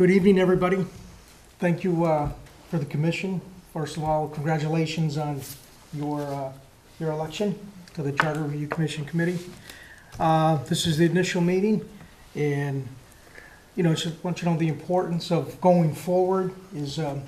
Good evening, everybody. Thank you for the commission. First of all, congratulations on your election to the Charter Review Commission Committee. This is the initial meeting, and just want you to know the importance of going forward is, I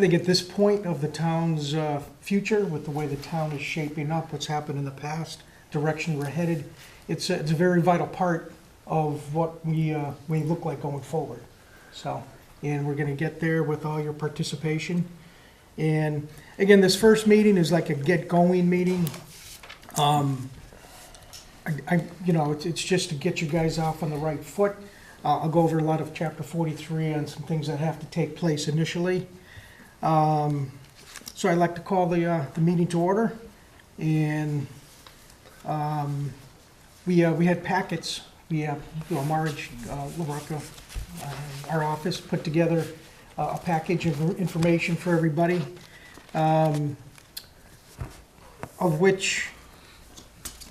think at this point of the town's future, with the way the town is shaping up, what's happened in the past, direction we're headed, it's a very vital part of what we look like going forward. So, and we're going to get there with all your participation. And again, this first meeting is like a get-going meeting. It's just to get you guys off on the right foot. I'll go over a lot of Chapter 43 on some things that have to take place initially. So I'd like to call the meeting to order. And we had packets. We have, Marge LaRocca, our office, put together a package of information for everybody, of which,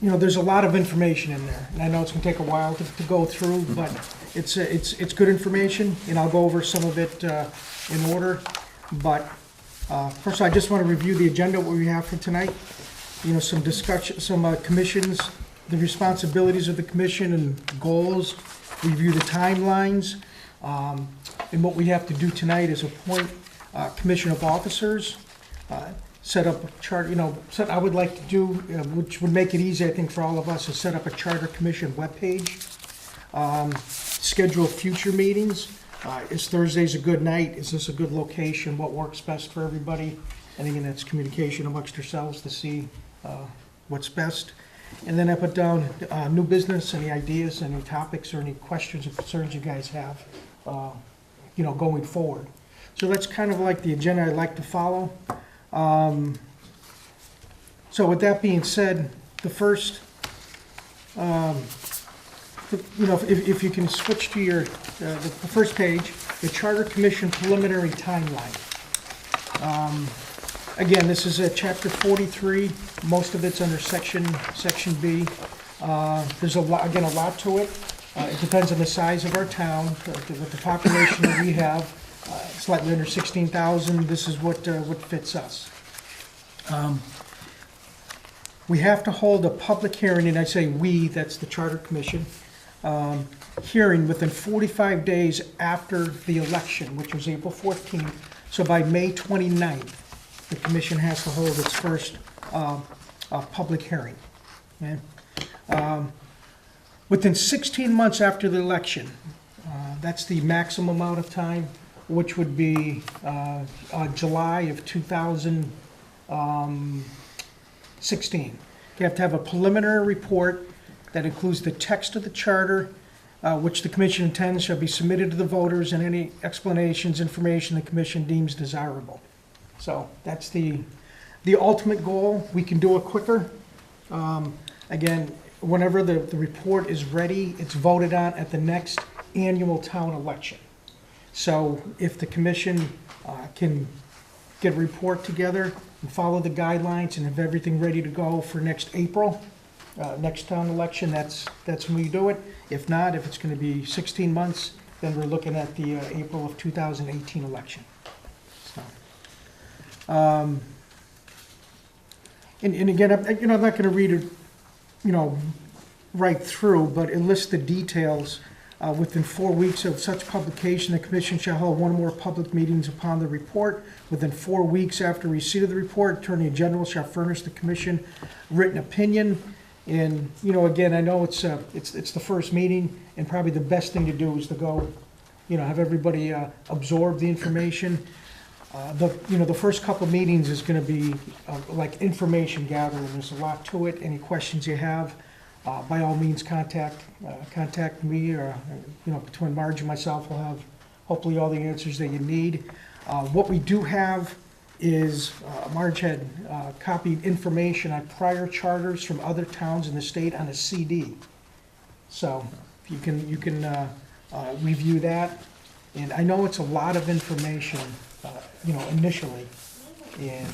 there's a lot of information in there. And I know it's going to take a while to go through, but it's good information, and I'll go over some of it in order. But first, I just want to review the agenda, what we have for tonight. Some discussion, some commissions, the responsibilities of the commission and goals, review the timelines, and what we have to do tonight is appoint commission of officers, set up a chart, I would like to do, which would make it easy, I think, for all of us, is set up a charter commission webpage, schedule future meetings. Is Thursday's a good night? Is this a good location? What works best for everybody? And again, that's communication amongst yourselves to see what's best. And then I put down new business, any ideas, any topics, or any questions or concerns you guys have, going forward. So that's kind of like the agenda I'd like to follow. So with that being said, the first, if you can switch to your the first page, the Charter Commission preliminary timeline. Again, this is Chapter 43. Most of it's under Section B. There's a lot to it. It depends on the size of our town. With the population that we have, slightly under 16,000. This is what fits us. We have to hold a public hearing, and I say we, that's the Charter Commission, hearing within 45 days after the election, which was April 14th. So by May 29th, the commission has to hold its first public hearing. Okay? Within 16 months after the election, that's the maximum amount of time, which would be July of 2016. You have to have a preliminary report that includes the text of the charter, which the commission intends shall be submitted to the voters, and any explanations, information the commission deems desirable. So that's the ultimate goal. We can do it quicker. Again, whenever the report is ready, it's voted on at the next annual town election. So if the commission can get a report together and follow the guidelines and have everything ready to go for next April, next town election, that's when we do it. If not, if it's going to be 16 months, then we're looking at the April of 2018 election. So, and again, I'm not going to read it, right through, but it lists the details. Within 4 weeks of such publication, the commission shall hold one or more public meetings upon the report. Within 4 weeks after receipt of the report, Attorney General shall furnish the commission written opinion. And, again, I know it's the first meeting, and probably the best thing to do is to go, have everybody absorb the information. The first couple of meetings is going to be like information gathering. There's a lot to it. Any questions you have, by all means, contact me, or between Marge and myself, we'll have hopefully all the answers that you need. What we do have is Marge had copied information on prior charters from other towns in the state on a CD. So you can review that. And I know it's a lot of information, initially, and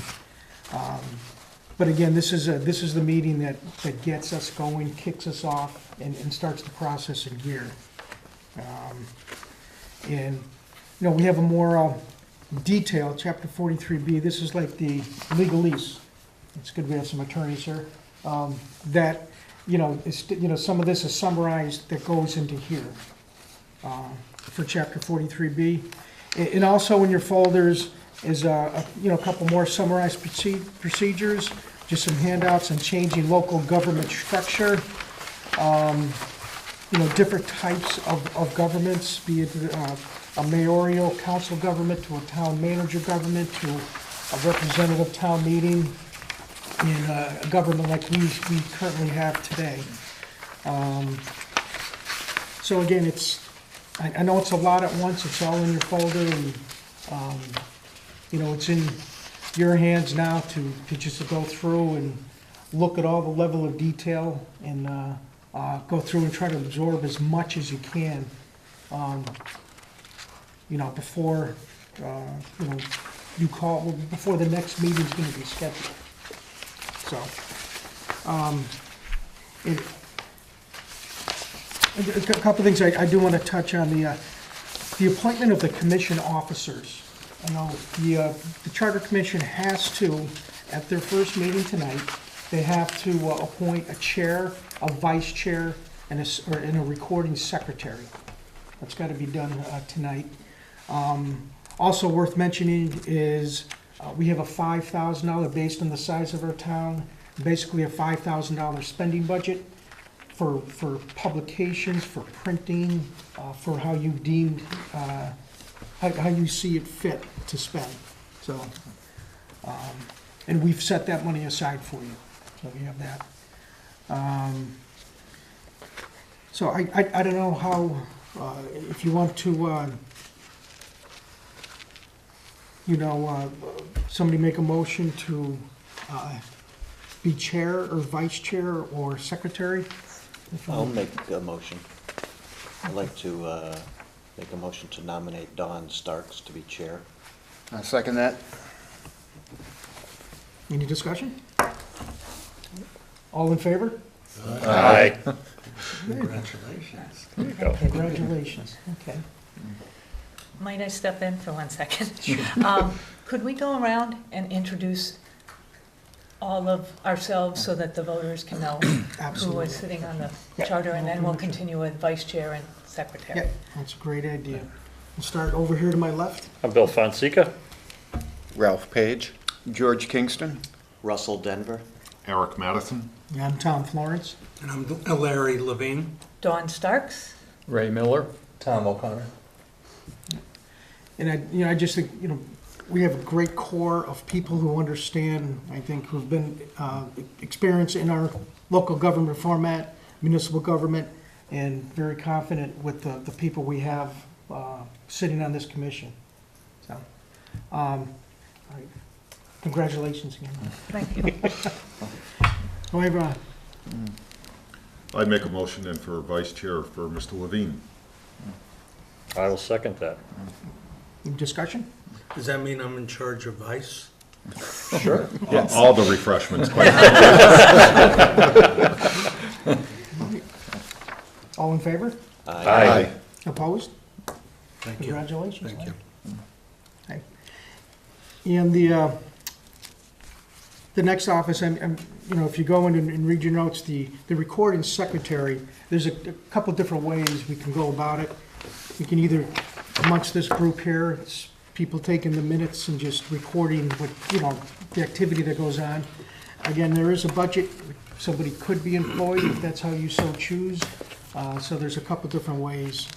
but again, this is the meeting that gets us going, kicks us off, and starts the process in gear. And we have a more detailed, Chapter 43B, this is like the legalese. It's good we have some attorneys here. That, some of this is summarized that goes into here for Chapter 43B. And also in your folders is, a couple more summarized procedures, just some handouts on changing local government structure. Different types of governments, be it a mayoral council government to a town manager government to a representative town meeting in a government like we currently have today. So again, I know it's a lot at once, it's all in your folder, and, it's in your hands now to just to go through and look at all the level of detail and go through and try to absorb as much as you can, before, before the next meeting's gonna be scheduled. So, a couple of things I do want to touch on, the appointment of the commission officers. I know the Charter Commission has to, at their first meeting tonight, they have to appoint a chair, a vice chair, and a recording secretary. That's got to be done tonight. Also worth mentioning is we have a $5,000, based on the size of our town, basically a $5,000 spending budget for publications, for printing, for how you deemed, how you see it fit to spend. So, and we've set that money aside for you, so we have that. So I don't know how, if you want to, somebody make a motion to be chair or vice chair or secretary? I'll make a motion. I'd like to make a motion to nominate Dawn Starks to be chair. I second that. Any discussion? All in favor? Aye. Congratulations. There you go. Congratulations, okay. Might I step in for 1 second? Could we go around and introduce all of ourselves so that the voters can know who Absolutely. is sitting on the Yeah. charter, and then we'll continue with vice chair and secretary. Yeah, that's a great idea. We'll start over here to my left. I'm Bill Fonseca. Ralph Page. George Kingston. Russell Denver. Eric Madison. Yeah, I'm Tom Florence. And I'm Larry Levine. Dawn Starks, Ray Miller. Tom O'Connor. And I just think, we have a great core of people who understand, I think, who've been experienced in our local government format, municipal government, and very confident with the people we have sitting on this commission. So, all right. Congratulations again. thank you. However, I'd make a motion then for vice chair for Mr. Levine. I will second that. discussion? Does that mean I'm in charge of vice? Sure. All the refreshments, quite All in favor? Aye. Opposed? Thank you. Congratulations. Thank you. Okay. And the next office, if you go in and read your notes, the recording secretary, there's a couple different ways we can go about it. We can either, amongst this group here, it's people taking the minutes and just recording what, the activity that goes on. Again, there is a budget. Somebody could be employed if that's how you so choose. So there's a couple different ways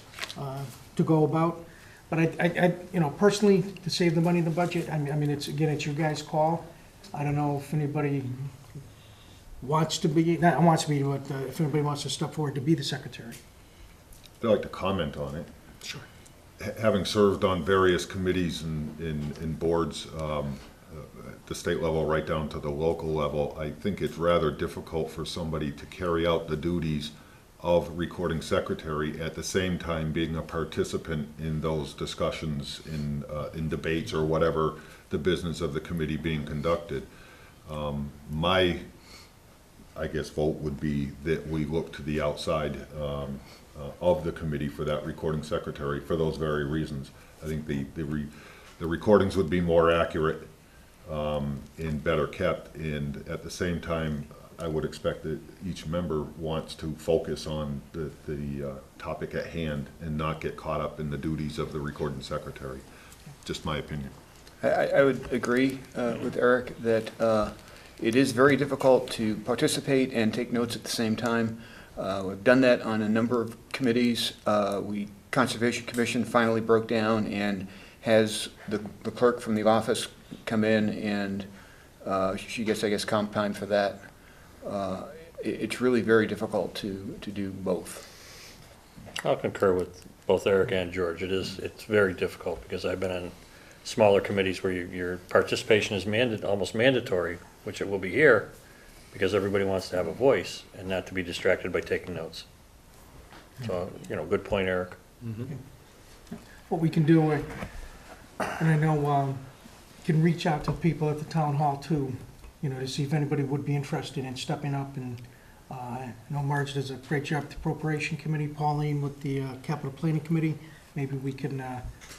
to go about. But I personally, to save the money in the budget, I mean, it's your guys' call. I don't know if anybody wants to be, not wants to be, but if anybody wants to step forward to be the secretary. I'd like to comment on it. Sure. Having served on various committees and boards, at the state level right down to the local level, I think it's rather difficult for somebody to carry out the duties of recording secretary at the same time being a participant in those discussions, in debates or whatever the business of the committee being conducted. My, I guess, vote would be that we look to the outside of the committee for that recording secretary for those very reasons. I think the recordings would be more accurate and better kept, and at the same time, I would expect that each member wants to focus on the topic at hand and not get caught up in the duties of the recording secretary. Just my opinion. I would agree with Eric that it is very difficult to participate and take notes at the same time. We've done that on a number of committees. Conservation Commission finally broke down and has the clerk from the office come in, and she gets, I guess, comp time for that. It's really very difficult to do both. I'll concur with both Eric and George. It's very difficult because I've been on smaller committees where your participation is almost mandatory, which it will be here, because everybody wants to have a voice and not to be distracted by taking notes. So, good point, Eric. What we can do, and I know, can reach out to people at the town hall too, to see if anybody would be interested in stepping up. And I know Marge does a great job with the appropriation committee, Pauline with the capital planning committee. Maybe we can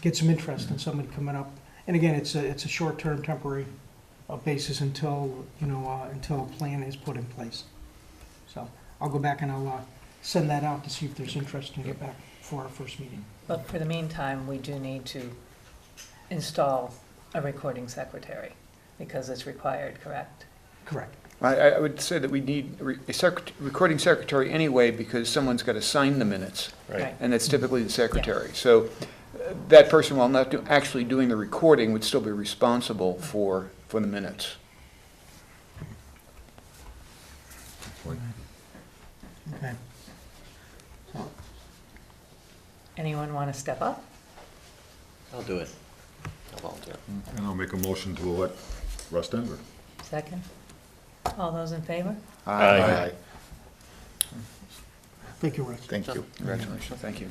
get some interest in somebody coming up. And again, it's a short-term temporary basis until, until a plan is put in place. So I'll go back and I'll send that out to see if there's interest and get back for our first meeting. But for the meantime, we do need to install a recording secretary, because it's required, correct? Correct. I would say that we need a recording secretary anyway, because someone's got to sign the minutes, Right. and that's typically the secretary. So that person, while not actually doing the recording, would still be responsible for the minutes. Okay. Anyone want to step up? I'll do it. I'll volunteer. And I'll make a motion to elect Russ Denver. Second? All those in favor? Aye. Thank you, Rich. Thank you. Congratulations. Thank you.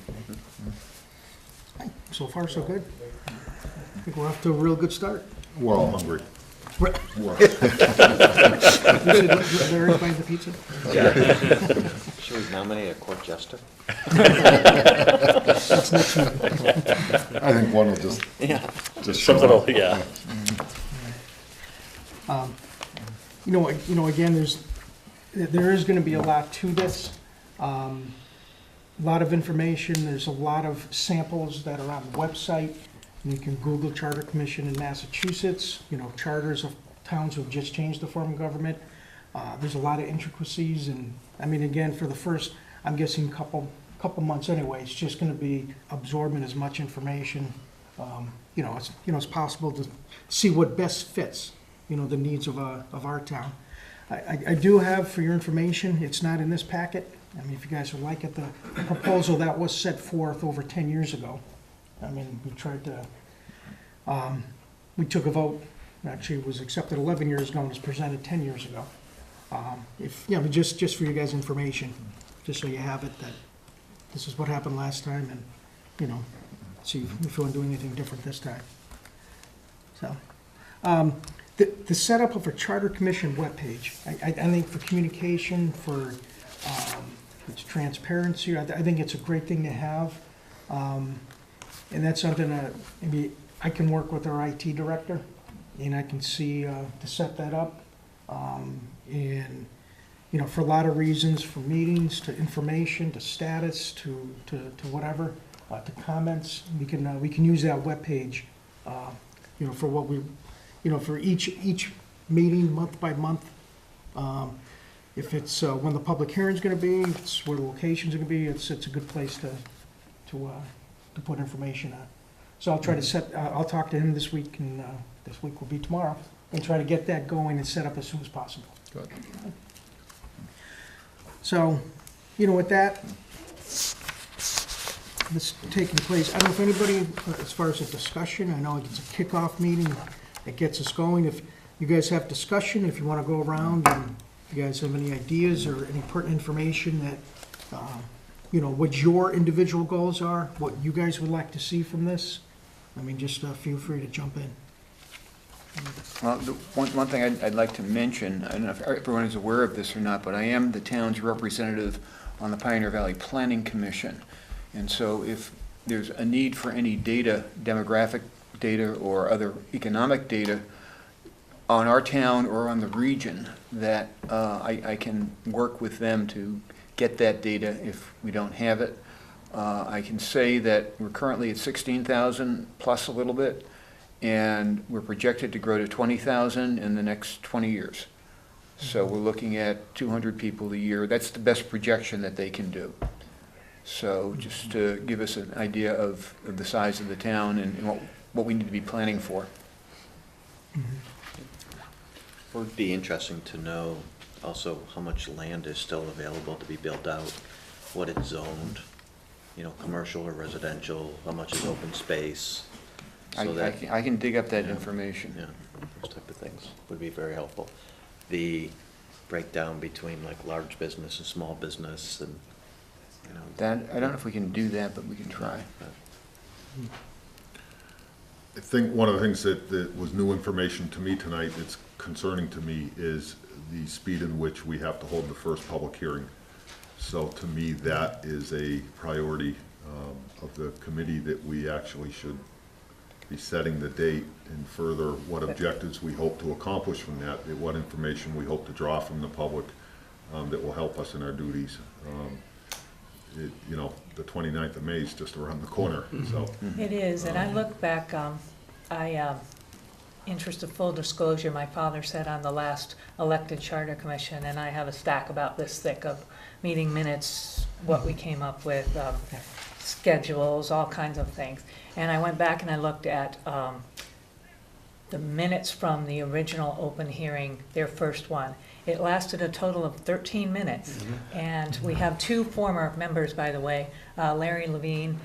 So far, so good. I think we're off to a real good start. We're all hungry. You We're- should let Larry find the pizza. Should we nominate a court jester? That's next week. I think one will just Yeah. show Something, up. yeah. Again, there is gonna be a lot to this. A lot of information, there's a lot of samples that are on the website. You can Google Charter Commission in Massachusetts, charters of towns who have just changed the form of government. There's a lot of intricacies, and, again, for the first, I'm guessing couple months anyway, it's just gonna be absorbing as much information, as possible to see what best fits, the needs of our town. I do have, for your information, it's not in this packet. If you guys would like it, the proposal that was set forth over 10 years ago. We tried to, we took a vote, actually it was accepted 11 years ago and was presented 10 years ago. Just for you guys' information, just so you have it, that this is what happened last time, and, see if you want to do anything different this time. So, the setup of a Charter Commission webpage, I think for communication, for its transparency, I think it's a great thing to have. And that's something that maybe I can work with our IT director, and I can see to set that up. And, for a lot of reasons, from meetings to information to status to whatever, to comments, we can use that webpage, for what we, for each meeting, month by month. If it's when the public hearing's going to be, if it's where the location's going to be, it's a good place to put information on. So I'll try to I'll talk to him this week, and this week will be tomorrow, and try to get that going and set up as soon as possible. Good. So, with that, this taking place, I don't know if anybody, as far as a discussion, I know it's a kickoff meeting, it gets us going. If you guys have discussion, if you want to go around, and if you guys have any ideas or any pertinent information that, what your individual goals are, what you guys would like to see from this, just feel free to jump in. Well, one thing I'd like to mention, I don't know if everyone is aware of this or not, but I am the town's representative on the Pioneer Valley Planning Commission. And so if there's a need for any data, demographic data or other economic data on our town or on the region, that I can work with them to get that data if we don't have it. I can say that we're currently at 16,000 plus a little bit, and we're projected to grow to 20,000 in the next 20 years. So we're looking at 200 people a year. That's the best projection that they can do. So just to give us an idea of the size of the town and what we need to be planning for. It would be interesting to know also how much land is still available to be built out, what it's zoned, you know, commercial or residential, how much is open space. So that, I can dig up that Yeah. information. yeah, those type of things would be very helpful. The breakdown between like large business and small business and, you know. That, I don't know if we can do that, but we can try. I think one of the things that was new information to me tonight, it's concerning to me, is the speed in which we have to hold the first public hearing. So to me, that is a priority of the committee, that we actually should be setting the date and further what objectives we hope to accomplish from that, and what information we hope to draw from the public that will help us in our duties. You know, the 29th of May is just around the corner, so. It is, and I look back, interest of full disclosure, my father sat on the last elected charter commission, and I have a stack about this thick of meeting minutes, what we came up with, schedules, all kinds of things. And I went back and I looked at the minutes from the original open hearing, their first one. It lasted a total of 13 minutes. And we have two former members, by the way, Larry Levine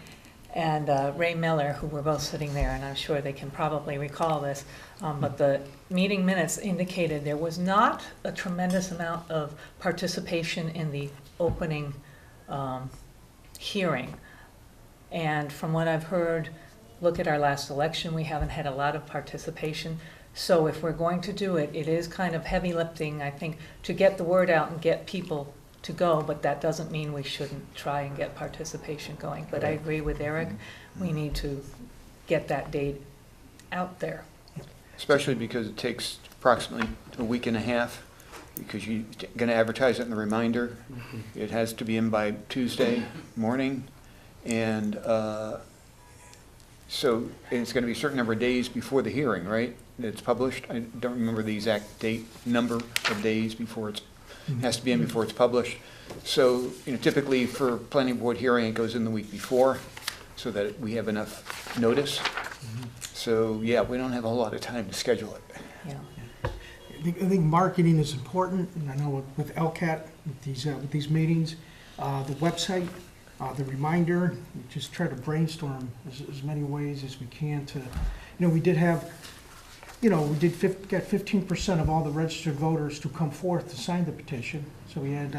and Ray Miller, who were both sitting there, and I'm sure they can probably recall this. But the meeting minutes indicated there was not a tremendous amount of participation in the opening hearing. And from what I've heard, look at our last election, we haven't had a lot of participation. So if we're going to do it, it is kind of heavy lifting, I think, to get the word out and get people to go, but that doesn't mean we shouldn't try and get participation going. But I agree with Eric, we need to get that date out there. Especially because it takes approximately a week and a half, because you're going to advertise it in the reminder. It has to be in by Tuesday morning, and so it's going to be a certain number of days before the hearing, right? It's published. I don't remember the exact date, number of days before it has to be in before it's published. So, you know, typically for planning board hearing, it goes in the week before, so that we have enough notice. So, yeah, we don't have a whole lot of time to schedule it. Yeah. I think marketing is important, and I know with LCAT, with these meetings, the website, the reminder, we just try to brainstorm as many ways as we can to, you know, we did have, you know, we did get 15% of all the registered voters to come forth to sign the petition. So we had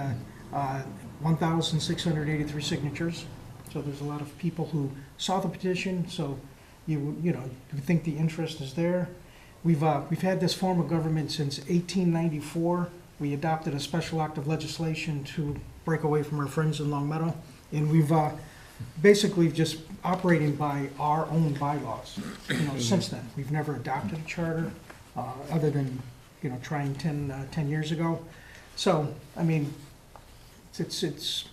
1,683 signatures. So there's a lot of people who saw the petition. So you know, you think the interest is there. We've had this form of government since 1894. We adopted a special act of legislation to break away from our friends in Long Meadow, and we've basically just operating by our own bylaws. You know, since then, we've never adopted a charter, other than, you know, trying 10 years ago. So, I mean, it's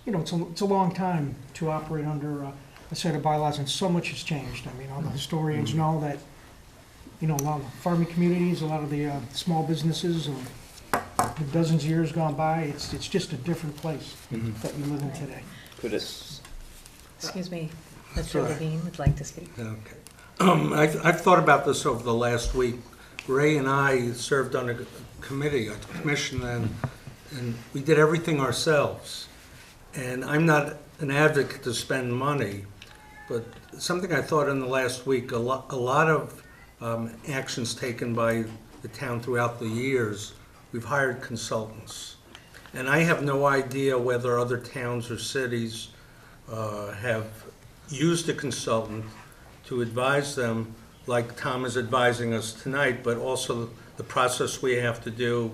you know, it's a long time to operate under a set of bylaws, and so much has changed. I mean, all the historians know that, you know, a lot of farming communities, a lot of the small businesses, the dozens of years gone by, it's just a different place that we live in today. Could it, Excuse me, Mr. Sorry. Levine would like to speak. Okay. I've thought about this over the last week. Ray and I served on a committee, a commission, and we did everything ourselves. And I'm not an advocate to spend money, but something I thought in the last week, a lot of actions taken by the town throughout the years, we've hired consultants. And I have no idea whether other towns or cities have used a consultant to advise them, like Tom is advising us tonight, but also the process we have to do,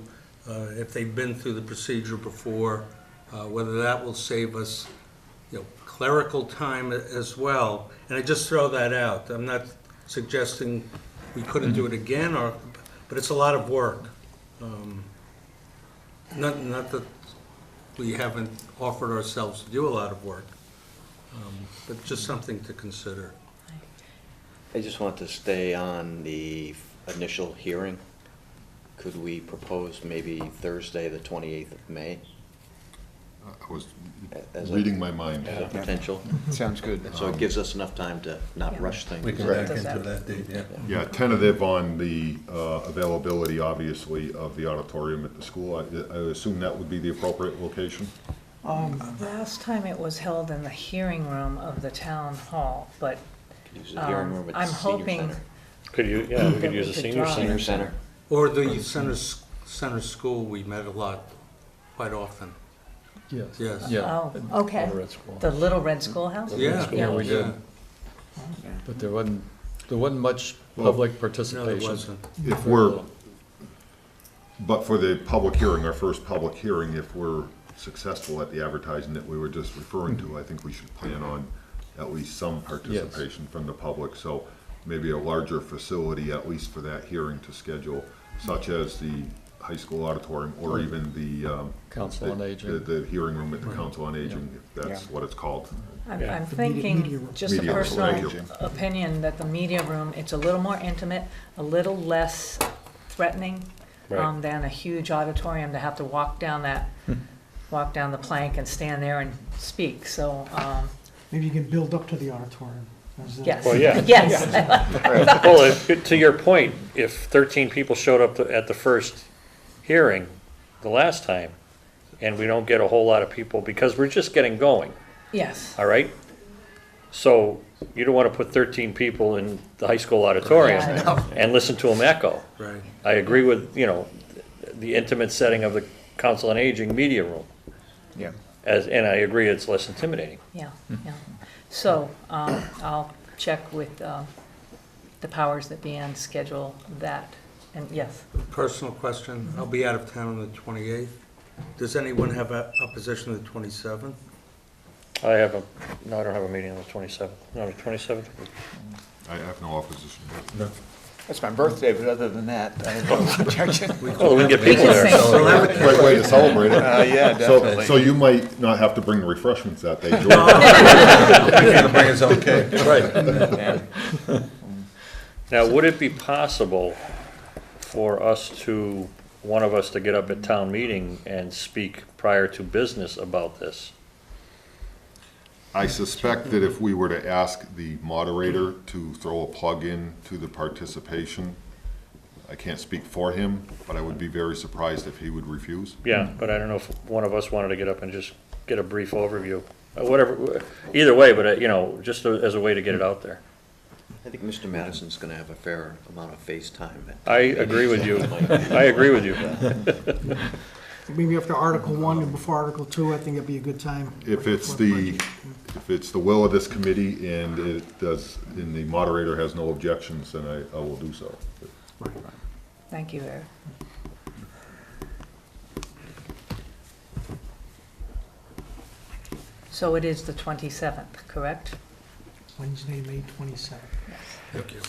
if they've been through the procedure before, whether that will save us clerical time as well. And I just throw that out. I'm not suggesting we couldn't do it again, but it's a lot of work. Not that we haven't offered ourselves to do a lot of work, but just something to consider. I just want to stay on the initial hearing. Could we propose maybe Thursday, the 28th of May, I was as a reading my mind. as a potential? Sounds good. So it gives us enough time to not rush things. We can back into that date, yeah. Yeah, tentative on the availability, obviously, of the auditorium at the school. I assume that would be the appropriate location? Last time it was held in the hearing room of the town hall, but Use the hearing room at the I'm senior hoping, center. Could you, yeah, we That could we use a could senior draw. center. Senior center. Or the center school, we met a lot, quite often. Yes. Yes. Yeah, oh, okay, Little Red School. the Little Red Schoolhouse? Yeah. Yeah, we did. Yeah. But there wasn't much Well, public No, participation. there wasn't. If we're, but for the public hearing, our first public hearing, if we're successful at the advertising that we were just referring to, I think we should plan on at least some participation from the public. So maybe a larger facility, at least for that hearing to schedule, such as the high school auditorium or even the Council on Aging. the hearing room at the Council on Aging, if that's what it's called. I'm Yeah. I'm The media thinking, room. just a Media room, personal thank you. opinion, that the media room, it's a little more intimate, a little less threatening Right. than a huge auditorium to have to walk down the plank and stand there and speak, so, Maybe you can build up to the auditorium. How's that? yes. Well, yeah. Yes. Well, to your point, if 13 people showed up at the first hearing the last time, and we don't get a whole lot of people, because we're just getting going, Yes, all right? So you don't want to put 13 people in the high school auditorium Yeah, and listen to them echo. Right. I agree with, the intimate setting of the Council on Aging media room, Yeah. and I agree it's less intimidating. yeah, yeah. So, I'll check with the powers that be and schedule that, and yes. Personal question, I'll be out of town on the 28th. Does anyone have opposition to the 27th? No, I don't have a meeting on the 27th. No, the 27th? I have no opposition. That's my birthday, but other than that, I have no objection. Oh, we can get people there. We'll have a Great way to celebrate it. Yeah, definitely. So you might not have to bring the refreshments that day, George. He's gonna bring his own cake. Right. Yeah. Now, would it be possible for one of us to get up at town meeting and speak prior to business about this? I suspect that if we were to ask the moderator to throw a plug in to the participation, I can't speak for him, but I would be very surprised if he would refuse. Yeah, but I don't know if one of us wanted to get up and just get a brief overview. Whatever, either way, but, just as a way to get it out there. I think Mr. Madison's going to have a fair amount of face time. I agree with you. I agree with you. Maybe after Article 1 and before Article 2, I think it'd be a good time. If it's the will of this committee and and the moderator has no objections, then I will do so. Thank you, Eric. So it is the 27th, correct? Wednesday, May 27th. Thank you.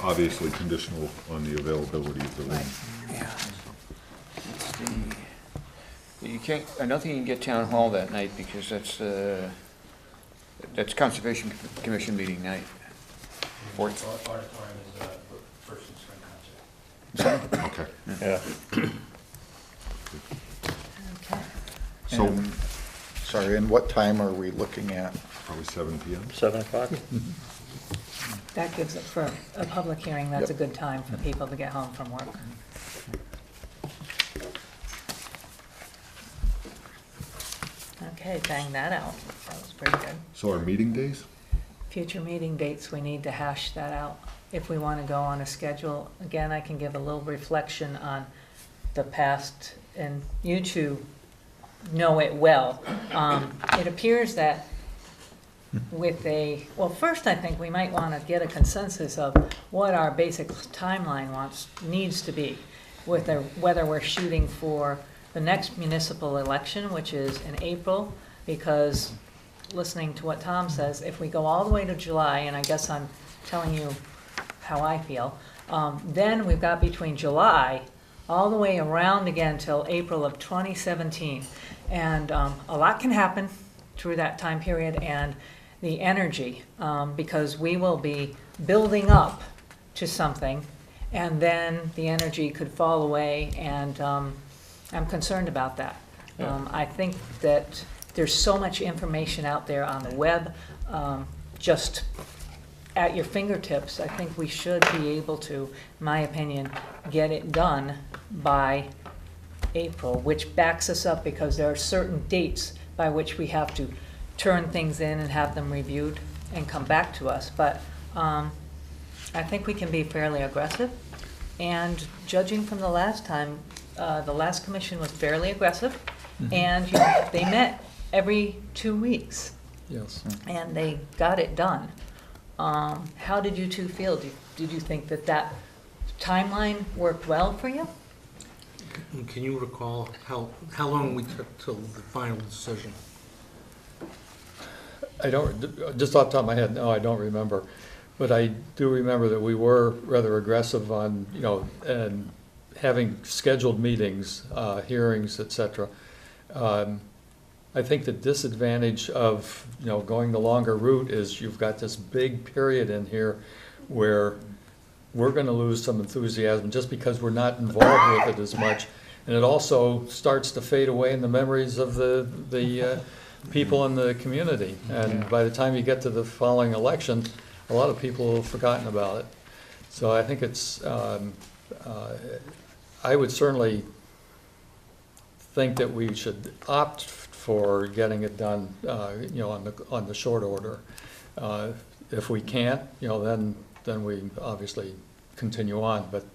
Obviously conditional on the availability of the room. Yeah. Let's see. You can't, I don't think you can get town hall that night because that's Conservation Commission meeting night. Fourth. Auditorium is first and spring concert. Okay. Yeah. Okay. So, And- Sorry, and what time are we looking at? probably 7 PM? 7 o'clock? That gives it, for a public hearing, that's a good time for people to get home from work. Okay, bang that out. That was pretty good. So our meeting days? Future meeting dates, we need to hash that out. If we want to go on a schedule, again, I can give a little reflection on the past, and you two know it well. It appears that well, first I think we might want to get a consensus of what our basic timeline needs to be, whether we're shooting for the next municipal election, which is in April, because listening to what Tom says, if we go all the way to July, and I guess I'm telling you how I feel, then we've got between July all the way around again till April of 2017. And a lot can happen through that time period, and the energy, because we will be building up to something, and then the energy could fall away, and I'm concerned about that. I think that there's so much information out there on the web, just at your fingertips. I think we should be able to, in my opinion, get it done by April, which backs us up because there are certain dates by which we have to turn things in and have them reviewed and come back to us. But I think we can be fairly aggressive. And judging from the last time, the last commission was fairly aggressive. And you know, they met every 2 weeks. Yes. And they got it done. How did you two feel? Did you think that that timeline worked well for you? And can you recall how long we took till the final decision? I don't, just off the top of my head, no, I don't remember. But I do remember that we were rather aggressive on, you know, and having scheduled meetings, hearings, et cetera. I think the disadvantage of, you know, going the longer route is you've got this big period in here where we're gonna lose some enthusiasm just because we're not involved with it as much. And it also starts to fade away in the memories of the people in the community. And by the time you get to the following election, a lot of people have forgotten about it. So I think it's, I would certainly think that we should opt for getting it done, you know, on the short order. If we can't, you know, then we obviously continue on. But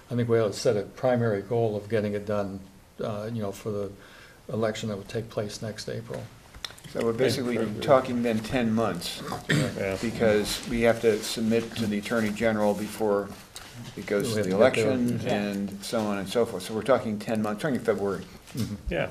I think we ought to set a primary goal of getting it done, you know, for the election that would take place next April. So we're basically talking then 10 months, Yeah. because we have to submit to the Attorney General before it goes to the election and so on and so forth. So we're talking 10 months, talking February. Yeah,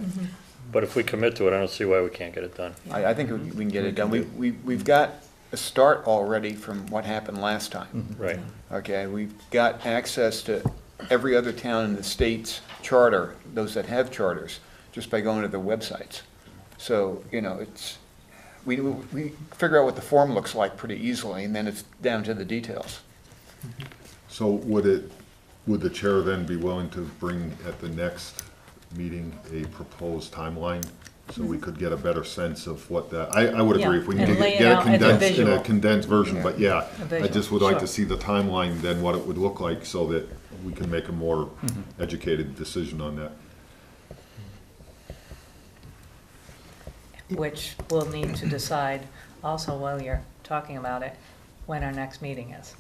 but if we commit to it, I don't see why we can't get it done. I think we can get it done. We've got a start already from what happened last time. Right. Okay, we've got access to every other town in the state's charter, those that have charters, just by going to their websites. So, you know, it's, we figure out what the form looks like pretty easily, and then it's down to the details. So would the chair then be willing to bring at the next meeting a proposed timeline? So we could get a better sense of what that, I would agree, if we can and lay it get it out as a condensed in a visual. condensed version, but yeah, A I visual, just would like sure. to see the timeline, then what it would look like, so that we can make a more educated decision on that. Which we'll need to decide also while you're talking about it, when our next meeting is.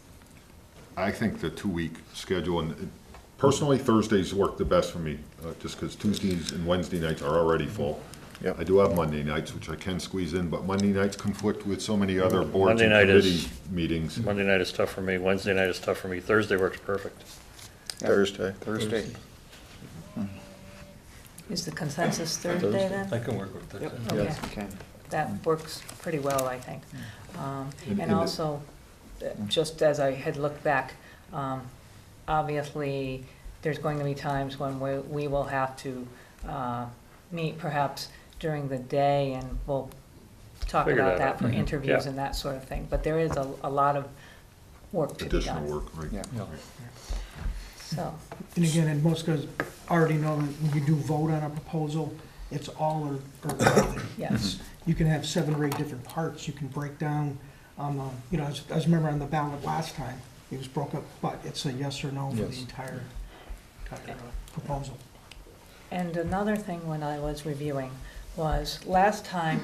I think the 2-week schedule, and personally, Thursdays work the best for me, just because Tuesdays and Wednesday nights are already full. Yep. I do have Monday nights, which I can squeeze in, but Monday nights conflict with so many other boards Monday and night committee is- meetings. Monday night is tough for me, Wednesday night is tough for me, Thursday works perfect. Thursday. Thursday. Is the consensus Thursday then? I can work with that. Okay. Yes, we can. That works pretty well, I think. And And also, just as I had looked back, obviously, there's going to be times when we will have to meet perhaps during the day, and we'll talk Figure about that that out. for interviews Yeah. and that sort of thing. But there is a lot of work to be Additional done. work, right? Yeah. Yeah. So, And again, and most guys already know that when you do vote on a proposal, it's all or nothing. yes. You can have 7 or 8 different parts, you can break down, you know, I remember on the ballot last time, it was broke up, but it's a yes or no for the Yes. entire proposal. And another thing when I was reviewing was, last time,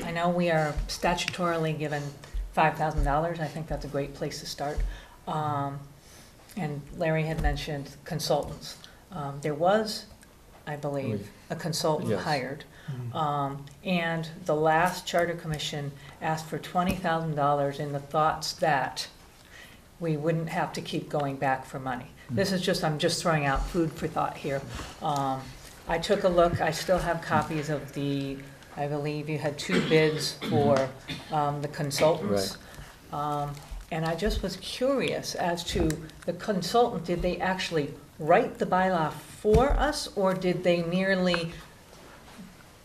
I know we are statutorily given $5,000. I think that's a great place to start. And Larry had mentioned consultants. There was, I believe, a consultant Yes. hired. And the last Charter Commission asked for $20,000 in the thoughts that we wouldn't have to keep going back for money. This is just, I'm just throwing out food for thought here. I took a look, I still have copies of the I believe you had 2 bids for the consultants. And I just was curious as to the consultant, did they actually write the bylaw for us, or did they merely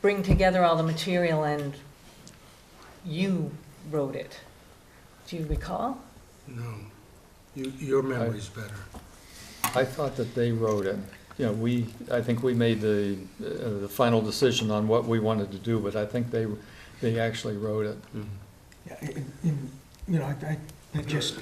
bring together all the material and you wrote it? Do you recall? No, your memory's better. I thought that they wrote it. You know, I think we made the final decision on what we wanted to do, but I think they actually wrote it. Yeah, you know, I just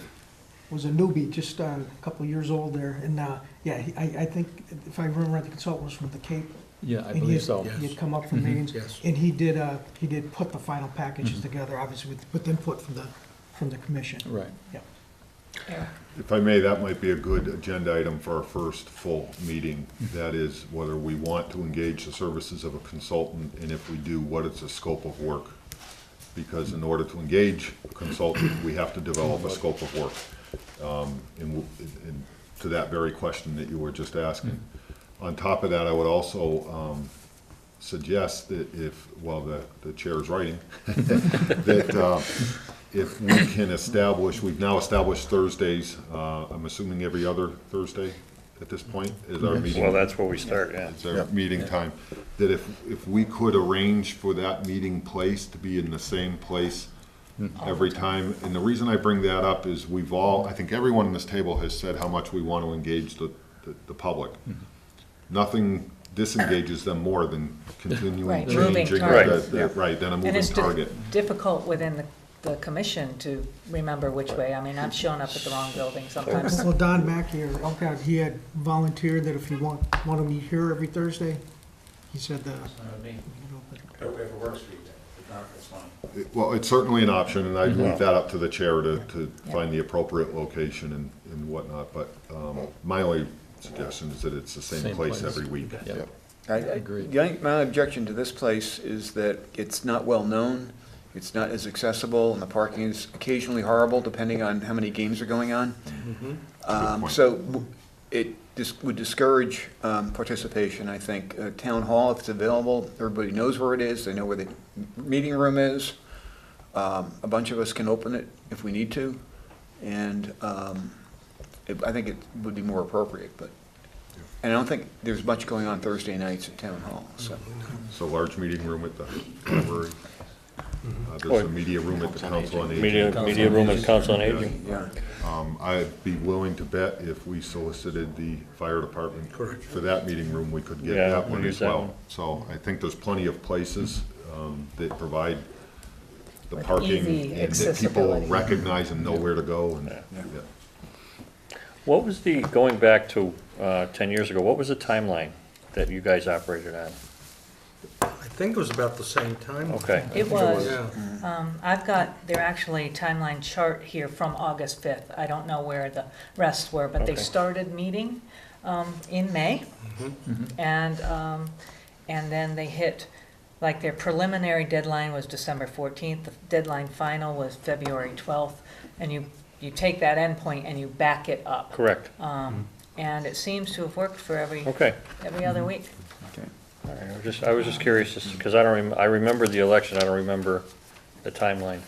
was a newbie, just a couple of years old there, and, yeah, I think, if I remember right, the consultant was from the Cape. Yeah, I and he believe had- so. He had come up from meetings. Yes. And he did put the final packages together, obviously with input from the commission. Right. Eric? If I may, that might be a good agenda item for our first full meeting. That is, whether we want to engage the services of a consultant, and if we do, what is the scope of work? Because in order to engage a consultant, we have to develop a scope of work. And to that very question that you were just asking. On top of that, I would also suggest that if, while the chair is writing, that if we can establish, we've now established Thursdays, I'm assuming every other Thursday at this point is our meeting. Well, that's where we start, yeah. It's our meeting time, that if we could arrange for that meeting place to be in the same place every time, and the reason I bring that up is we've all, I think everyone in this table has said how much we want to engage the public. Nothing disengages them more than continuing Right, moving changing. targets. Right, than a And moving it's target. difficult within the commission to remember which way. I mean, I've shown up at the wrong building sometimes. Well, Don Mackey, or LCAT, he had volunteered that if you want to meet here every Thursday, he said, If it works for you, if not, it's fine. Well, it's certainly an option, and I'd leave that up to the chair to find the appropriate location and whatnot, but my only suggestion is that it's the same Same place place. every week. Yep. Agreed. My objection to this place is that it's not well-known, it's not as accessible, and the parking is occasionally horrible, depending on how many games are going on. point. So it would discourage participation, I think. Town Hall, if it's available, everybody knows where it is, they know where the meeting room is. A bunch of us can open it if we need to, and I think it would be more appropriate, but, and I don't think there's much going on Thursday nights at Town Hall, so. So large meeting room at the library. There's a media room at the Council on Aging. Media room at Council on Aging. Yeah. I'd be willing to bet if we solicited the fire department Correct. for that meeting room, we could get Yeah, that we'll one use as that well. one. So I think there's plenty of places that provide the With parking easy and that people accessibility. recognize and know where to go and, Yeah. yeah. What was going back to 10 years ago, what was the timeline that you guys operated on? I think it was about the same time. Okay. It was. Yeah. I've got their actually timeline chart here from August 5th. I don't know where the rest were, but they Okay. started meeting in May. And then they hit, like their preliminary deadline was December 14th. The deadline final was February 12th. And you take that endpoint and you back it up. Correct. And it seems to have worked for every Okay. other week. Okay. All right, I was just curious, because I remember the election, I don't remember the timeline.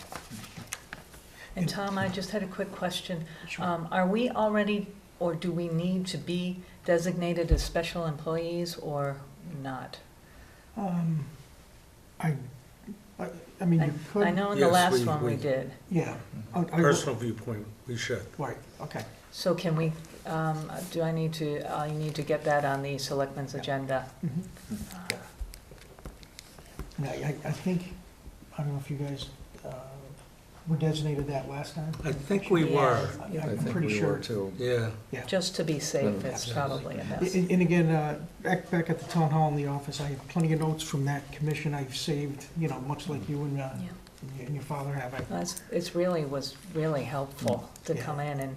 And Tom, I just had a quick question. Are we already, or do we need to be designated as special employees or not? I mean, you I could, know in the Yes, last one we we- did. yeah. Personal viewpoint, we should. Right, okay. So can we, I need to get that on the selectmen's agenda? Yeah, I think, I don't know if you guys were designated that last time. I think we were, Yeah, I I'm think pretty we sure. were too. yeah. Just to be safe, it's probably a best. And again, back at the town hall in the office, I have plenty of notes from that commission I've saved, much like you and your father have. It's was really helpful to Yeah. come in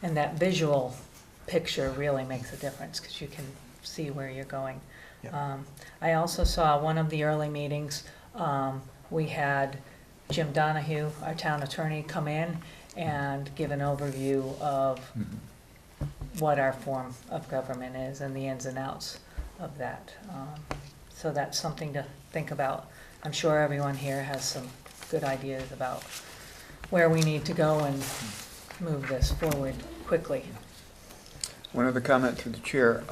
and that visual picture really makes a difference because you can see where you're going. Yeah. I also saw one of the early meetings, we had Jim Donahue, our town attorney, come in and give an overview of what our form of government is and the ins and outs of that. So that's something to think about I'm sure everyone here has some good ideas about where we need to go and move this forward quickly. One other comment through the chair.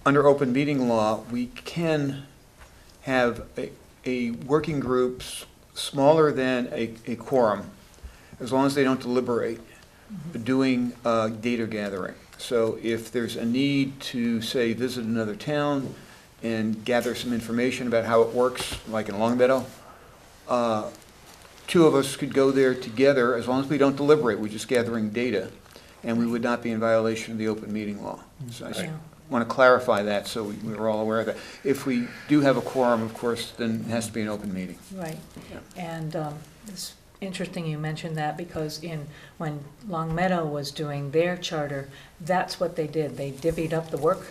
Under open meeting law, we can have a working group smaller than a quorum, as long as they don't deliberate, doing data gathering. So if there's a need to, say, visit another town and gather some information about how it works, like in Longmeadow, two of us could go there together, as long as we don't deliberate, we're just gathering data, and we would not be in violation of the open meeting law. So I Yeah. want to clarify that, so we're all aware of that. If we do have a quorum, of course, then it has to be an open meeting. Right, and it's interesting you mentioned that, because when Long Meadow was doing their charter, that's what they did. They divvied up the work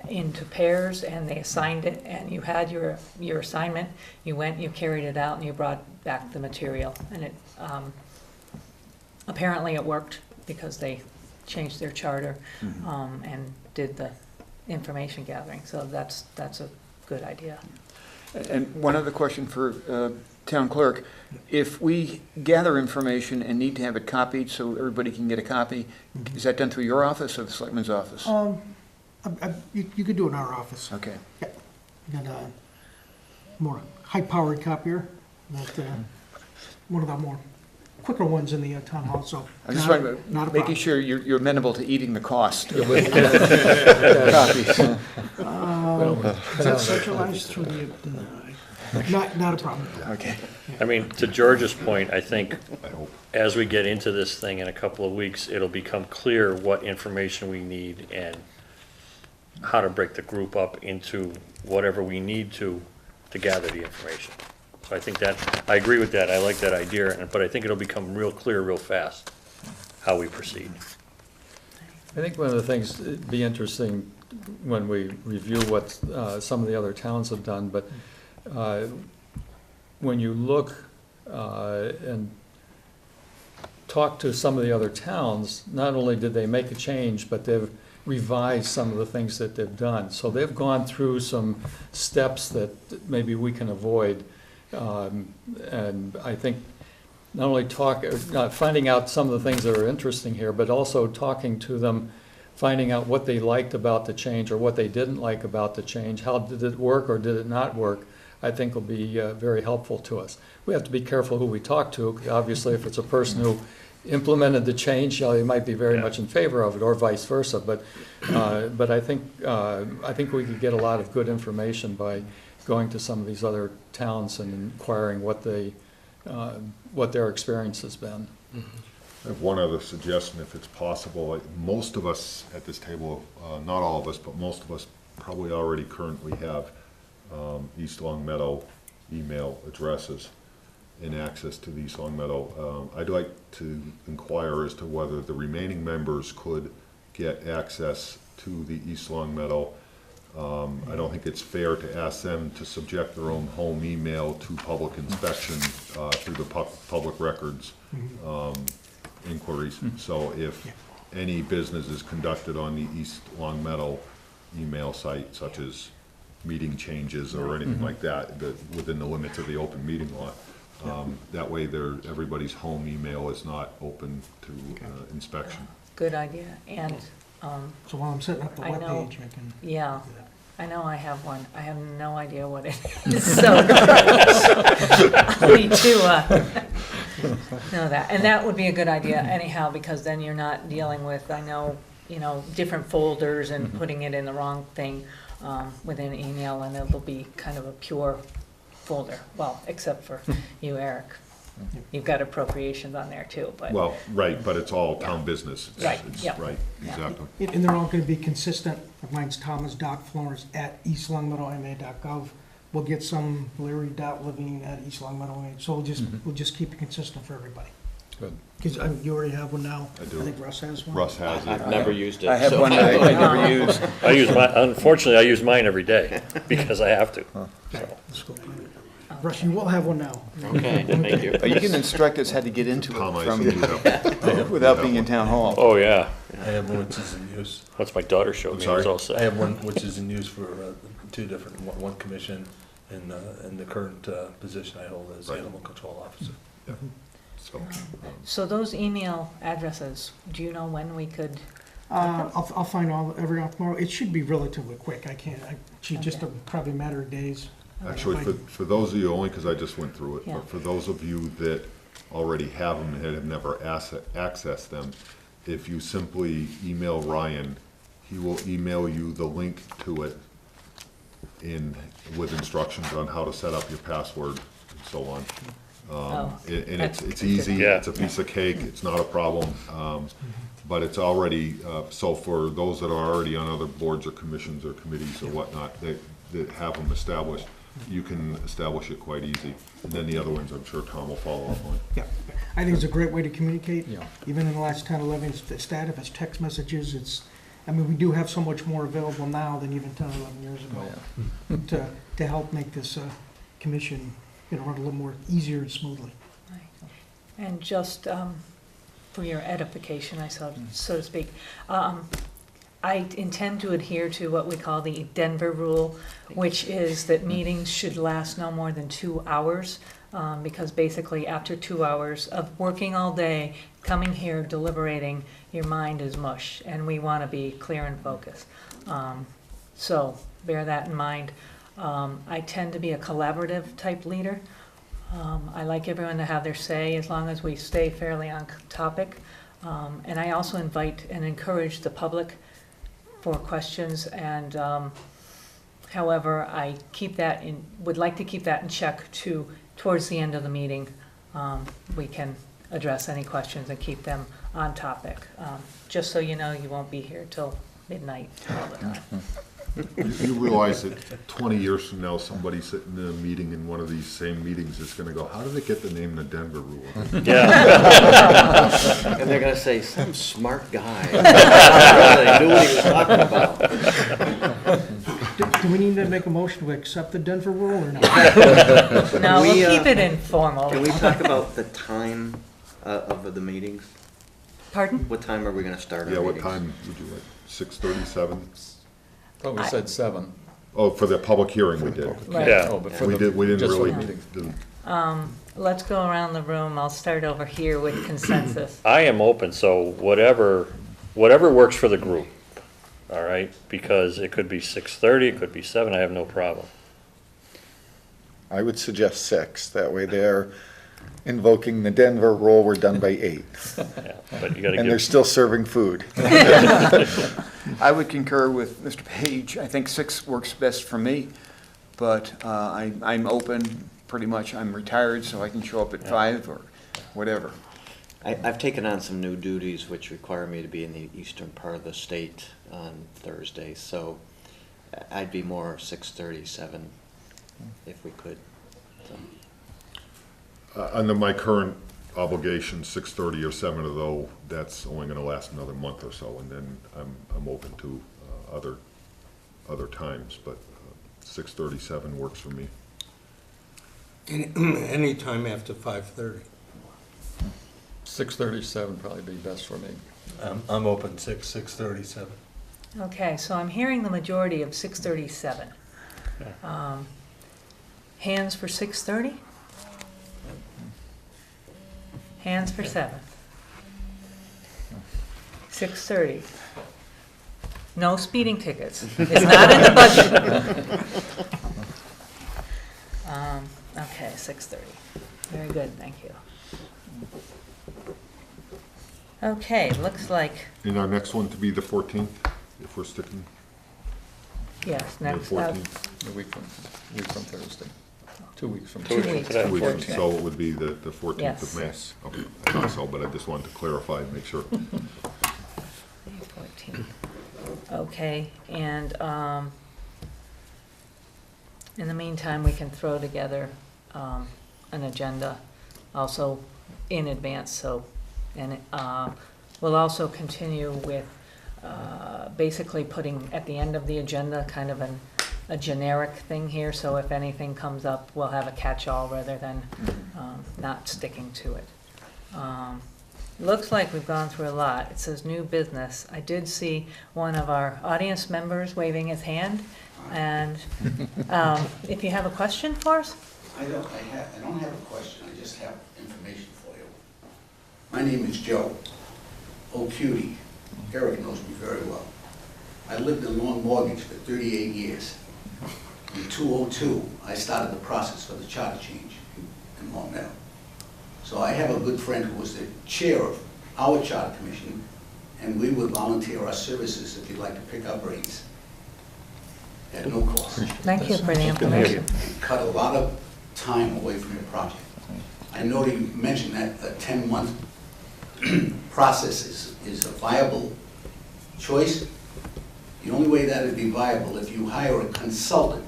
into pairs, and they assigned it, and you had your assignment, you went, you carried it out, and you brought back the material. And it, apparently it worked, because they changed their charter and did the information gathering, so that's a good idea. And one other question for town clerk. If we gather information and need to have it copied so everybody can get a copy, is that done through your office or the selectman's office? You could do it in our office. Okay. Got a more high-powered copier, one of the more quicker ones in the town hall, so. I just not- want not a making problem. sure you're amenable to eating the cost of Well, copies. Is that centralized through the, not a problem. Okay. I mean, to George's point, I think as we get into this thing in a couple of weeks, it'll become clear what information we need and how to break the group up into whatever we need to gather the information. So I think that, I agree with that, I like that idea, but I think it'll become real clear real fast how we proceed. I think one of the things that'd be interesting when we review what some of the other towns have done, but when you look and talk to some of the other towns, not only did they make a change, but they've revised some of the things that they've done. So they've gone through some steps that maybe we can avoid. And I think not only finding out some of the things that are interesting here, but also talking to them, finding out what they liked about the change or what they didn't like about the change. How did it work or did it not work? I think will be very helpful to us. We have to be careful who we talk to. Obviously, if it's a person who implemented the change, they might be very much in favor of it, or vice versa. But I think we could get a lot of good information by going to some of these other towns and inquiring what their experience has been. I have one other suggestion, if it's possible. Most of us at this table, not all of us, but most of us probably already currently have East Long Meadow email addresses and access to the East Long Meadow. I'd like to inquire as to whether the remaining members could get access to the East Long Meadow. I don't think it's fair to ask them to subject their own home email to public inspection through the public records inquiries. So if any business is conducted on the East Long Meadow email site, such as meeting changes or anything like that, within the limits of the open meeting law, that way everybody's home email is not open to inspection. Good idea, and, So while I'm setting up the I know. webpage, I can. yeah, I know I have one. I have no idea what it is, so I need to know that. And that would be a good idea anyhow, because then you're not dealing with, different folders and putting it in the wrong thing within email, and it'll be kind of a pure folder. Well, except for you, Eric. You've got appropriations on there too, but. Well, right, but it's all town business. Right, It's- yeah. Right, Yeah. exactly. And they're all gonna be consistent. Mine's thomas.florence@eastlongmeadowma.gov. We'll get some larry.levine@eastlongmeadowma. So we'll just keep it consistent for everybody. Good. Because you already have one now. I do. I think Russ has one. Russ has it. I've never used it. I have so- one that I never use. Unfortunately, I use mine every day because I have to. Let's go. Russ, you will have one now. Okay, thank you. You can instruct us how to get into Tom, it I from, see you have. without being in town hall. Oh, yeah. I have one which is in use. What's my daughter showed me, it was sorry? all I set. have one which is in use for two different, one commission in the current position I hold as Right. animal control officer. So, So those email addresses, do you know when we could? I'll find every out tomorrow. It should be relatively quick. Just Okay. probably a matter of days. actually, for those of you, only because I just went through it, Yeah. but for those of you that already have them and have never accessed them, if you simply email Ryan, he will email you the link to it with instructions on how to set up your password and so on. Oh, And that's it's good. easy, Yeah. it's a piece of cake, it's not a problem. But it's already, so for those that are already on other boards or commissions or committees or whatnot, that have them established, you can establish it quite easy. And then the other ones, I'm sure Tom will follow up on. Yeah, I think it's a great way to communicate. Yeah. Even in the last 10, 11, if it's text messages, we do have so much more available now than even 10, 11 years Oh, ago yeah. to help make this commission, run a little more easier and smoothly. And just for your edification, so to speak, I intend to adhere to what we call the Denver rule, which is that meetings should last no more than 2 hours, because basically after 2 hours of working all day, coming here deliberating, your mind is mush, and we want to be clear and focused. So bear that in mind. I tend to be a collaborative type leader. I like everyone to have their say as long as we stay fairly on topic. And I also invite and encourage the public for questions, and however, I would like to keep that in check towards the end of the meeting. We can address any questions and keep them on topic. Just so you know, you won't be here till midnight all the time. You realize that 20 years from now, somebody sitting in a meeting in one of these same meetings is gonna go, how did they get the name the Denver rule? Yeah, And they're gonna say, some smart guy. Really knew what he was talking about. Do we need to make a motion to accept the Denver rule or not? No, we, we'll keep it informal. Can we talk about the time of the meetings? Pardon? What time are we gonna start our Yeah, meetings? what time would you like? 6:37? Thought we said 7. Oh, for the public hearing we did. Right. Yeah. Oh, but for We the, didn't just for really, the meeting. Let's go around the room. I'll start over here with consensus. I am open, so whatever works for the group, all right? Because it could be 6:30, it could be 7, I have no problem. I would suggest 6, that way they're invoking the Denver rule, we're done by 8. Yeah, but you gotta And they're give, still serving food. I would concur with Mr. Page. I think 6 works best for me, but I'm open, pretty much. I'm retired, so I can show up at 5 or whatever. I've taken on some new duties which require me to be in the eastern part of the state on Thursday, so I'd be more 6:37 if we could. So, under my current obligation, 6:30 or 7, although that's only gonna last another month or so, and then I'm open to other times, but 6:37 works for me. Anytime after 5:30. 6:37 probably be best for me. I'm open 6:37. Okay, so I'm hearing the majority of 6:37. Hands for 6:30? Hands for 7. 6:30. No speeding tickets. It's not in the budget. Okay, 6:30. Very good, thank you. Okay, looks like, And our next one to be the 14th, if we're sticking, yes, the next up. 14th. A week from Thursday. 2 weeks from 2 today. weeks. today. 2 weeks, 14th. so it would be the 14th of May. Yes. Okay, I thought so, but I just wanted to clarify and make sure. May 14th. Okay, and in the meantime, we can throw together an agenda also in advance, so, and we'll also continue with basically putting at the end of the agenda kind of a generic thing here, so if anything comes up, we'll have a catch-all rather than not sticking to it. looks like we've gone through a lot. It says new business. I did see one of our audience members waving his hand, and if you have a question for us? I don't have a question, I just have information for you. My name is Joe O'Cutie. Eric knows me very well. I lived in Long Mortgage for 38 years. In 2002, I started the process for the charter change in Long Meadow. So I have a good friend who was the chair of our charter commission, and we would volunteer our services if you'd like to pick up reins at no cost. Thank you for the information. It cut a lot of time away from your project. I know that you mentioned that a 10-month process is a viable choice. The only way that would be viable if you hire a consultant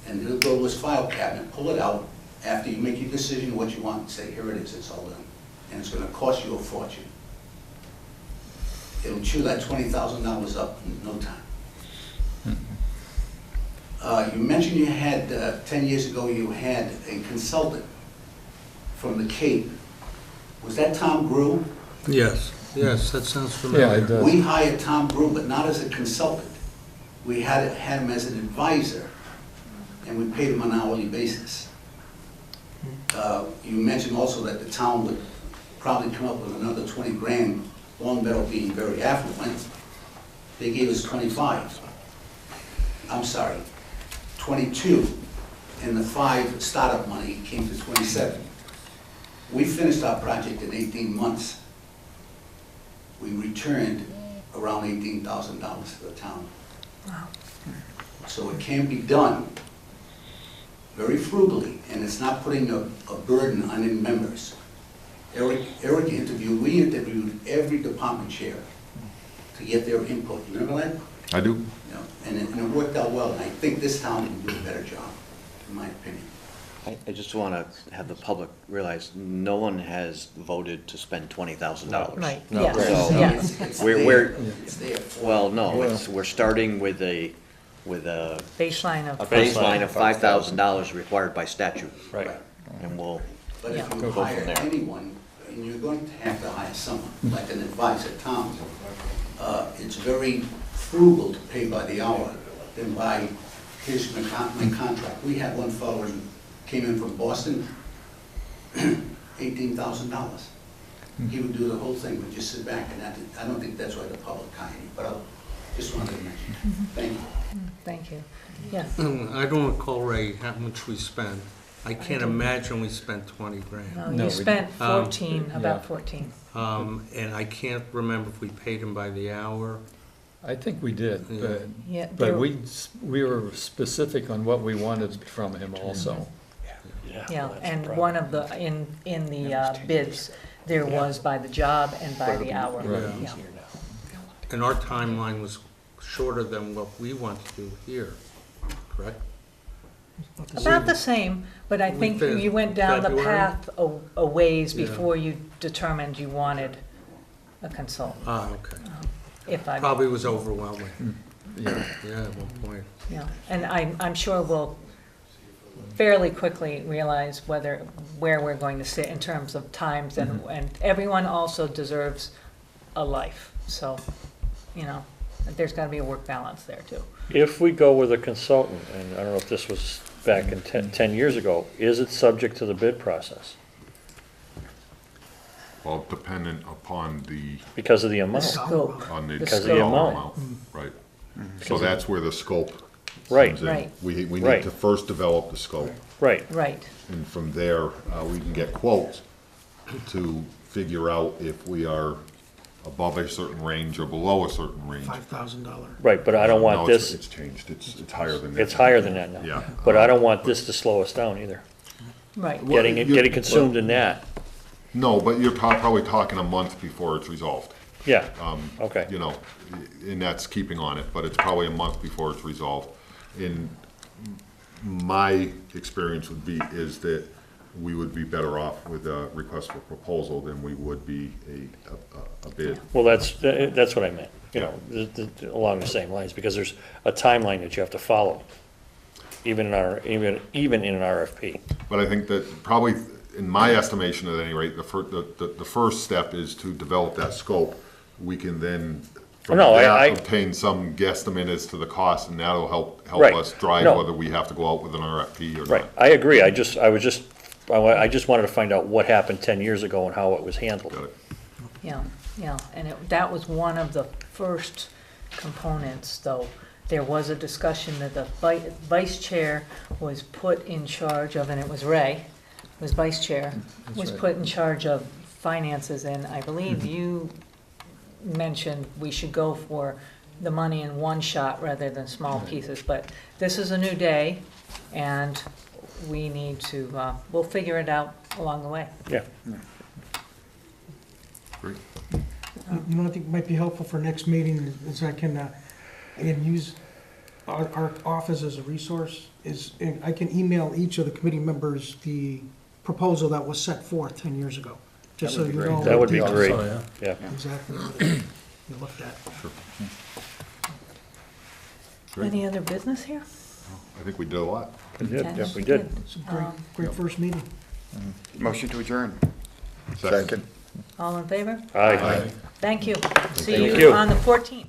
and he'll go to his file cabinet, pull it out, after you make your decision what you want, and say, here it is, it's all done. And it's gonna cost you a fortune. It'll chew that $20,000 up in no time. You mentioned you had, 10 years ago, you had a consultant from the Cape. Was that Tom Grew? Yes, yes, that sounds Yeah, familiar. it does. We hired Tom Grew, but not as a consultant. We had him as an advisor, and we paid him on an hourly basis. You mentioned also that the town would probably come up with another 20 grand, Long Meadow being very affluent. They gave us 25. I'm sorry, 22, and the 5 startup money came to 27. We finished our project in 18 months. We returned around $18,000 to the town. Wow. So it can be done very frugally, and it's not putting a burden on any members. We interviewed every department chair to get their input. You remember that? I do. You know, and it worked out well, and I think this town can do a better job, in my opinion. I just want to have the public realize, no one has voted to spend $20,000. Right, No. yes, So- yes. It's We're- there. we're- It's there for Well, no, we're starting with a Baseline of. baseline of $5,000 required by statute, Right. and we'll, But if Yeah. you Go from hire there. anyone, and you're going to have to hire someone, like an advisor, Tom, it's very frugal to pay by the hour than by, here's my contract. We had one fellow who came in from Boston, $18,000. He would do the whole thing, but just sit back, and I don't think that's why the public hired him, but I just wanted to mention. Thank you. Thank you. Yes, I don't recall, Ray, how much we spent. I can't imagine we spent 20 grand. no, No, you we- spent 14, yeah. about 14. And I can't remember if we paid him by the hour. I think we did, but, Yeah, but there- we were specific on what we wanted from him also. Yeah, well, that's the and problem. one of the, in the bids, there was by the job and by the hour. Right. Yeah. And our timeline was shorter than what we want to do here, correct? About the same, but I We think finished you went down the February. path a ways Yeah. before you determined you wanted a consultant, Ah, okay. if I, Probably was overwhelming, Yeah, yeah, at one point. yeah. And I'm sure we'll fairly quickly realize where we're going to sit in terms of times, and everyone also deserves a life, so, you know, there's gotta be a work balance there too. If we go with a consultant, and I don't know if this was back in 10 years ago, is it subject to the bid process? Well, dependent upon Because of the amount? Scope, on the Because of the dollar amount. Right. So that's where the scope Right, comes in. Right. We Right. need to first develop the scope, right. right, and from there, we can get quotes to figure out if we are above a certain range or below a certain range. $5,000. Right, but I don't want No, it's- this, It's changed, it's higher than that. it's higher than that now. Yeah. But I don't want this to slow us down either. right. Well, you- Getting consumed in that, No, but you're probably talking a month before it's resolved. yeah, okay. You know, and that's keeping on it, but it's probably a month before it's resolved. In my experience is that we would be better off with a request for proposal than we would be a bid. Well, that's what I meant, you know, along the same lines, because there's a timeline that you have to follow, even in an RFP. But I think that probably in my estimation at any rate, the first step is to develop that scope. We can then, from No, that, I- obtain some guesstimate as to the cost, and that'll help Right. us drive No. whether we have to go out with an RFP or not. Right, I agree, I just wanted to find out what happened 10 years ago and how it was handled. Got it. Yeah, and that was one of the first components, though. There was a discussion that the vice chair was put in charge of, and it was Ray, was vice chair, That's was right. put in charge of finances, and I believe you mentioned we should go for the money in one shot rather than small pieces, but this is a new day, and we need to, we'll figure it out along the way. Yeah, Great. You know, I think might be helpful for next meeting is I can, again, use our office as a resource, I can email each of the committee members the proposal that was set forth 10 years ago, just so That would you be know. great. that would be what great, Oh, yeah. yeah. Exactly what you looked at. Great. Any other business here? I think we did a lot. We did, Okay, yeah, we did. good. It's a great first meeting. Motion to adjourn. Second. All in favor? Aye. Thank you. See Thank you you. on the 14th.